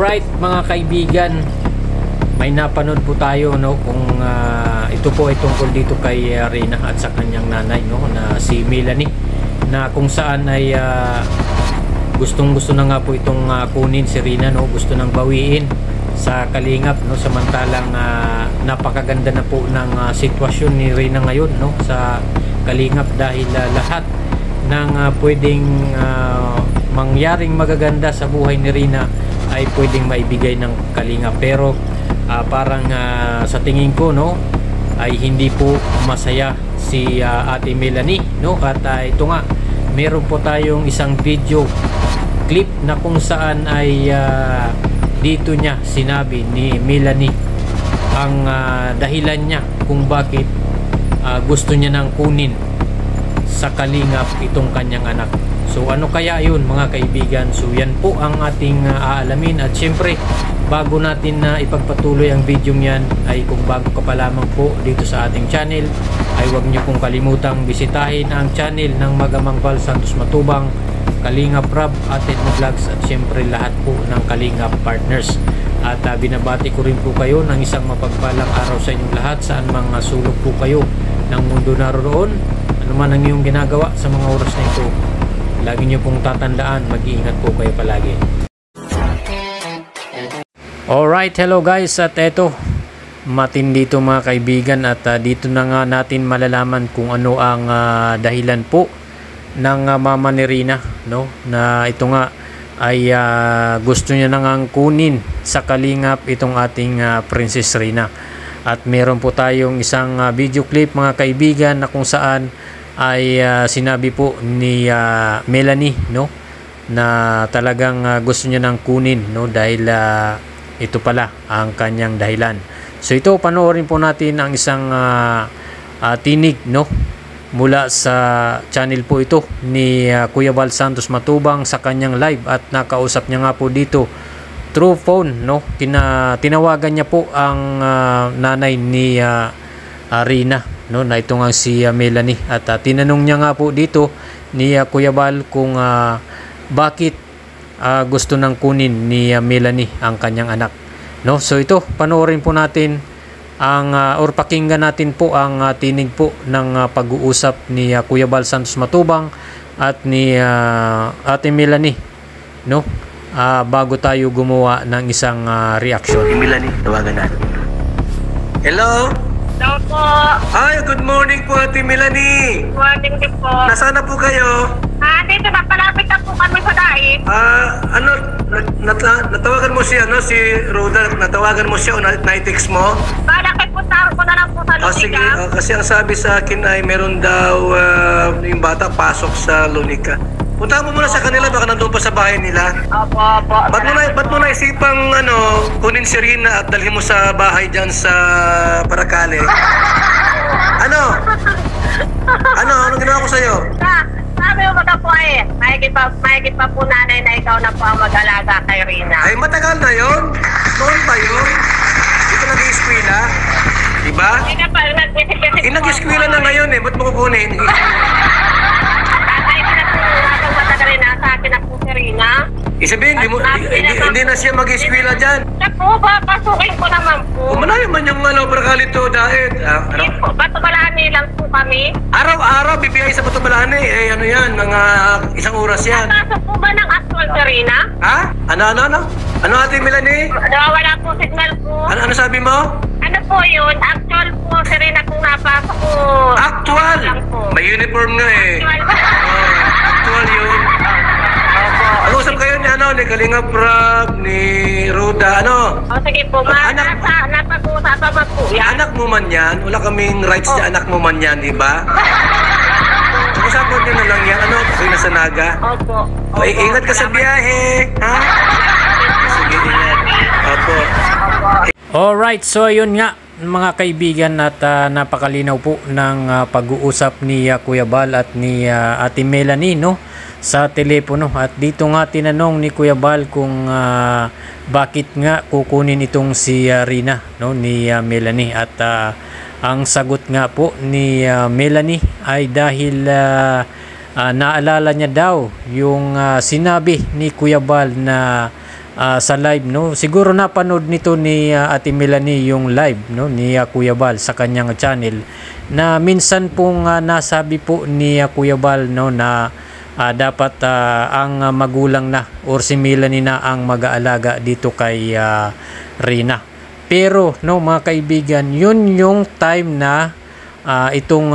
Alright mga kaibigan, may napanood po tayo, no, kung ito po ay tungkol dito kay Rina at sa kanyang nanay, no, na si Melanie, na kung saan ay gustong-gusto na nga po itong kunin si Rina, no, gusto nang bawiin sa Kalingap, no, samantalang napakaganda na po ng sitwasyon ni Rina ngayon, no, sa Kalingap dahil lahat ng pwedeng mangyaring magaganda sa buhay ni Rina ay pwedeng maibigay ng Kalingap, pero parang sa tingin ko, no, ay hindi po masaya si Ate Melanie, no, at ito nga, meron po tayong isang video clip na kung saan ay dito niya sinabi ni Melanie ang dahilan niya kung bakit gusto niya nang kunin sa Kalingap itong kanyang anak. So ano kaya yun mga kaibigan? So yan po ang ating aalamin, at syempre bago natin ipagpatuloy ang video yan, ay kung bago ka pa lamang po dito sa ating channel, ay huwag niyo pong kalimutang bisitahin ang channel ng Magamang Val Santos Matubang, Kalingap Rab, Ate Edna Vlogs, at syempre lahat po ng Kalingap partners. At binabati ko rin po kayo ng isang mapagpalang araw sa inyong lahat, saan mga sulok po kayo ng mundo naroon, ano man ang iyong ginagawa sa mga oras na ito. Lagi niyo pong tatandaan, mag-iingat po kayo palagi. Alright, hello guys, at eto, matindi ito mga kaibigan, at dito na nga natin malalaman kung ano ang dahilan po ng mama ni Rina, no, na ito nga ay gusto niya nang kunin sa Kalingap itong ating Princess Rina. At meron po tayong isang video clip mga kaibigan na kung saan ay sinabi po ni Melanie, no, na talagang gusto niya nang kunin, no, dahil ito pala ang kanyang dahilan. So ito, panoorin po natin ang isang tinig, no, mula sa channel po ito ni Kuya Val Santos Matubang sa kanyang live, at nakausap niya nga po dito through phone, no, tinawagan niya po ang nanay ni Rina, no, na ito nga si Melanie, at tinanong niya nga po dito ni Kuya Val kung bakit gusto nang kunin ni Melanie ang kanyang anak, no. So ito, panoorin po natin ang or pakinggan natin po ang tinig po ng pag-uusap ni Kuya Val Santos Matubang at ni Ate Melanie, no, bago tayo gumawa ng isang reaction. Melanie, tawagan natin. Hello? Hello po. Ay, good morning po Ate Melanie. Good morning din po. Nasaan na po kayo? Dito na, palapit na po kami sa dait. Natawagan mo si Roda, natawagan mo siya o na-text mo? Bakit puntahan ko na lang po sa Sige, Lunica? kasi ang sabi sa akin ay meron daw yung bata pasok sa Lunica. Puntahan mo muna sa kanila, baka nandun pa sa bahay nila. Opo, opo. Ba't mo naisipang kunin si Rina at dalhin mo sa bahay dyan sa Paracale? Ano ginawa ko sa'yo? Sabi mo ba po mahigit pa po nanay na ikaw na po ang mag-alaga kay Rina. Ay, matagal na yun. Noon pa yun. Dito nag-i-eskwela. Diba? Nag-i-eskwela na ngayon eh. Ba't mo kukunin? Tatay ko na po habang matagal na sa akin na po si Rina. Sabihin, hindi na siya mag-eskwela dyan. Siya po ba? Pasukin ko naman po. Malayo man yung Paracale to dahil. Hindi po. Batubalani lang po kami. Araw-araw bibigay sa Batubalani. Ano yan? Mga isang oras yan. Napasok po ba ng actual si Rina? Ha? Ano Ate Melanie? Wala po signal po. Ano sabi mo? Ano po yun? Actual po si Rina kung napasok po. Actual! May uniform nga eh. Actual yun. Mag-usap kayo ni Kalingap Rab, ni Roda, sige po, napag-uusapan mo po yan. Anak mo man yan, wala kaming rights na anak mo man yan, di ba? Pag-usapan nyo na lang yan, kayo nasa Naga. Opo. Ingat ka sa biyahe, ha? Sige, ingat. Opo. Alright, so yun nga mga kaibigan, at napakalinaw po ng pag-uusap ni Kuya Val at ni Ate Melanie, no, sa telepono. At dito nga tinanong ni Kuya Val kung bakit nga kukunin itong si Rina, no, ni Melanie, at ang sagot nga po ni Melanie ay dahil naalala niya daw yung sinabi ni Kuya Val na sa live, no. Siguro napanood nito ni Ate Melanie yung live, no, ni Kuya Bal sa kanyang channel, na minsan pong nasabi po ni Kuya Bal, no, na dapat ang magulang na or si Melanie na ang mag-aalaga dito kay Rina. Pero no mga kaibigan, yun yung time na itong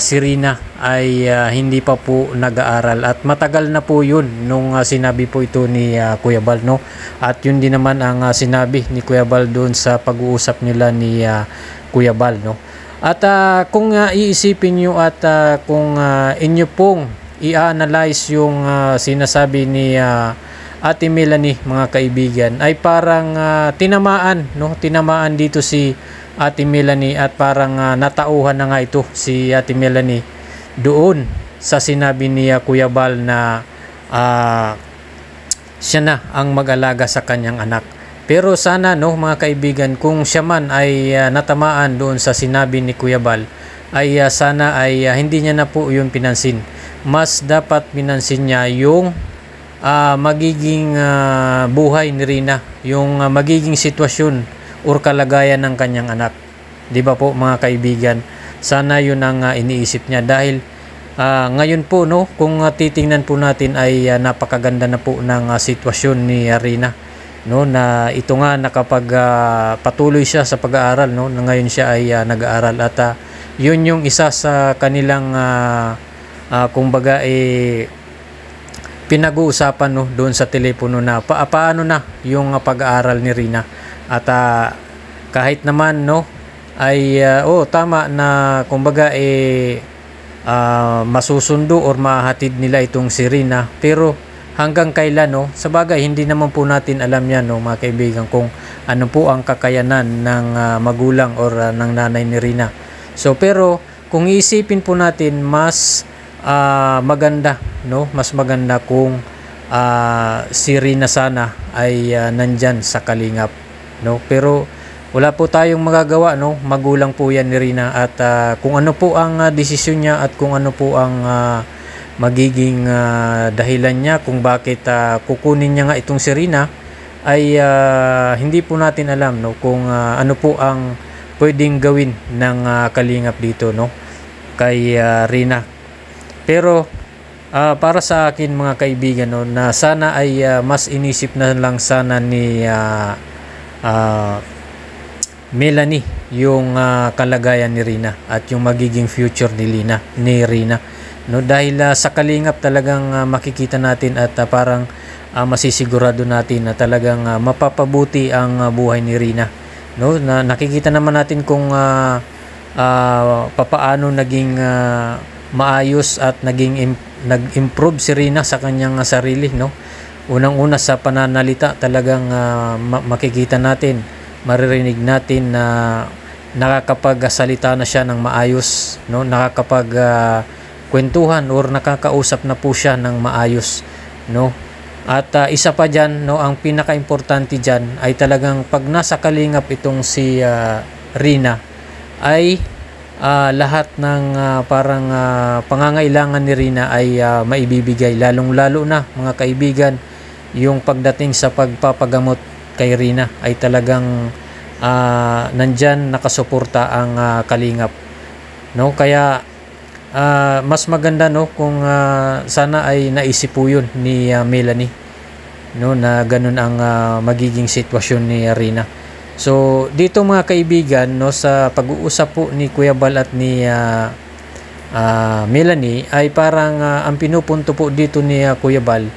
si Rina ay hindi pa po nag-aaral, at matagal na po yun nung sinabi po ito ni Kuya Bal, no. At yun din naman ang sinabi ni Kuya Bal doon sa pag-uusap nila ni Kuya Bal, no. At kung iisipin nyo at kung inyo pong i-analyze yung sinasabi ni Ate Melanie, mga kaibigan, ay parang tinamaan, no, tinamaan dito si Ate Melanie, at parang natauhan na nga ito si Ate Melanie doon sa sinabi ni Kuya Bal na siya na ang mag-alaga sa kanyang anak. Pero sana, no mga kaibigan, kung siya man ay natamaan doon sa sinabi ni Kuya Bal, ay sana ay hindi niya na po yung pinansin. Mas dapat pinansin niya yung magiging buhay ni Rina, yung magiging sitwasyon or kalagayan ng kanyang anak. 'Di ba po mga kaibigan? Sana 'yun ang iniisip niya, dahil ngayon po, no, kung titingnan po natin ay napakaganda na po ng sitwasyon ni Rina, no, na ito nga nakapag patuloy siya sa pag-aaral, no, na ngayon siya ay nag-aaral, at 'yun yung isa sa kanilang kumbaga pinag-uusapan, no, doon sa telepono na paano na yung pag-aaral ni Rina. At kahit naman, no, ay tama na kumbaga masusundo or mahatid nila itong si Rina, pero hanggang kailan, no, sa bagay hindi naman po natin alam yan, no, mga kaibigan, kung ano po ang kakayanan ng magulang or ng nanay ni Rina. So pero kung iisipin po natin, mas maganda, no, mas maganda kung si Rina sana ay nandyan sa kalingap, no. Pero wala po tayong magagawa, no, magulang po yan ni Rina, at kung ano po ang desisyon niya at kung ano po ang magiging dahilan niya kung bakit kukunin niya nga itong si Rina, ay hindi po natin alam, no, kung ano po ang pwedeng gawin ng kalingap dito, no, kay Rina. Pero para sa akin, mga kaibigan, no, na sana ay mas inisip na lang sana ni Melanie yung kalagayan ni Rina at yung magiging future ni Rina, no, dahil sa kalingap talagang makikita natin at parang masisigurado natin na talagang mapapabuti ang buhay ni Rina, no, na nakikita naman natin kung papaano naging maayos at nag-improve si Rina sa kanyang sarili, no. Unang-una sa pananalita, talagang makikita natin, maririnig natin na nakakapagsalita na siya ng maayos, no, nakakapag kwentuhan or nakakausap na po siya ng maayos, no. At isa pa diyan, no, ang pinaka-importante diyan ay talagang pag nasa kalingap itong si Rina, ay lahat ng parang pangangailangan ni Rina ay maibibigay, lalong-lalo na, mga kaibigan, yung pagdating sa pagpapagamot kay Rina ay talagang nandyan nakasuporta ang kalingap, no. Kaya mas maganda, no, kung sana ay naisip po yun ni Melanie, no, na ganun ang magiging sitwasyon ni Rina. So dito, mga kaibigan, no, sa pag-uusap po ni Kuya Bal at ni Melanie, ay parang ang pinupunto po dito ni Kuya Bal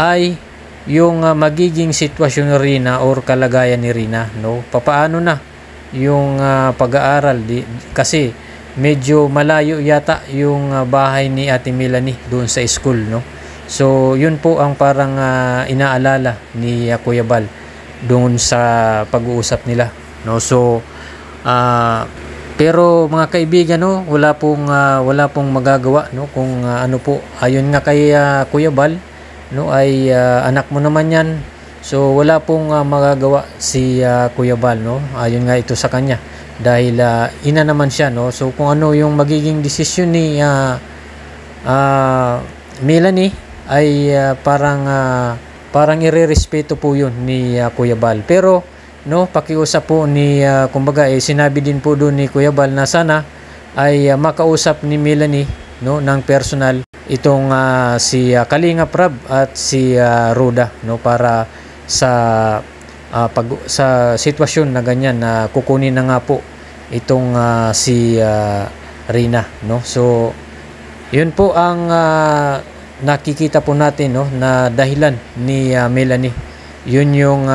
ay yung magiging sitwasyon ni Rina or kalagayan ni Rina, no. Papaano na yung pag-aaral, kasi medyo malayo yata yung bahay ni Ate Melanie doon sa school, no. So yun po ang parang inaalala ni Kuya Bal doon sa pag-uusap nila, no. So pero mga kaibigan, no, wala pong magagawa, no, kung ano po, ayon nga kay Kuya Bal, no, ay anak mo naman yan. So wala pong magagawa si Kuya Bal, no, ayon nga ito sa kanya, dahil ina naman siya, no. So kung ano yung magiging desisyon ni Melanie ay parang parang irerespeto po yun ni Kuya Bal. Pero no, pakiusap po ni kumbaga sinabi din po doon ni Kuya Bal na sana ay makausap ni Melanie no ng personal itong si Kalingap Rab at si Roda no, para sa sa sitwasyon na ganyan na kukunin na nga po itong si Rina no. So yun po ang nakikita po natin no na dahilan ni Melanie. Yun yung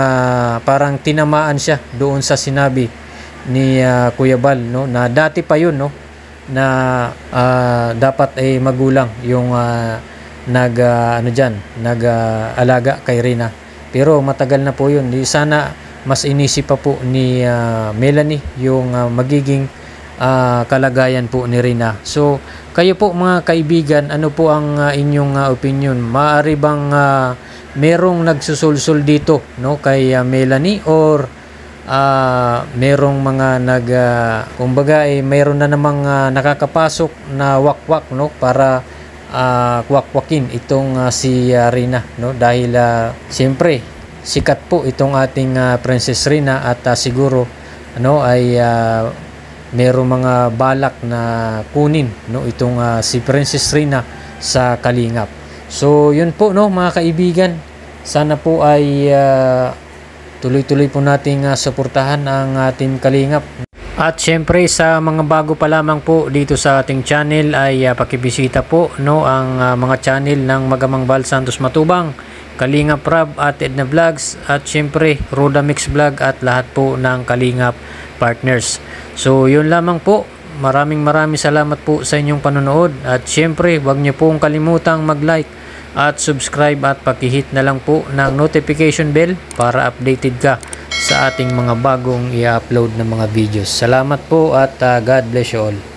parang tinamaan siya doon sa sinabi ni Kuya Bal no, na dati pa yun no, na dapat ay magulang yung nag-alaga kay Rina. Pero matagal na po yun. Sana mas inisip pa po ni Melanie yung magiging kalagayan po ni Rina. So kayo po mga kaibigan, ano po ang inyong opinion? Maaari bang merong nagsusulsul dito no kay Melanie, or merong mga kumbaga mayroon na namang nakakapasok na wakwak no para kwakwakin itong si Rina no, dahil siyempre sikat po itong ating Princess Rina at siguro ano ay merong mga balak na kunin no itong si Princess Rina sa Kalingap. So yun po no mga kaibigan, sana po ay tuloy-tuloy po nating suportahan ang ating Kalingap. At syempre sa mga bago pa lamang po dito sa ating channel ay pakibisita po no ang mga channel ng Magamang Bal Santos Matubang, Kalingap Rab at Edna Vlogs, at syempre Roda Mix Vlog at lahat po ng Kalingap partners. So yun lamang po. Maraming salamat po sa inyong panonood, at syempre huwag niyo pong kalimutang mag-like at subscribe at pakihit na lang po ng notification bell para updated ka sa ating mga bagong i-upload na mga videos. Salamat po at God bless you all.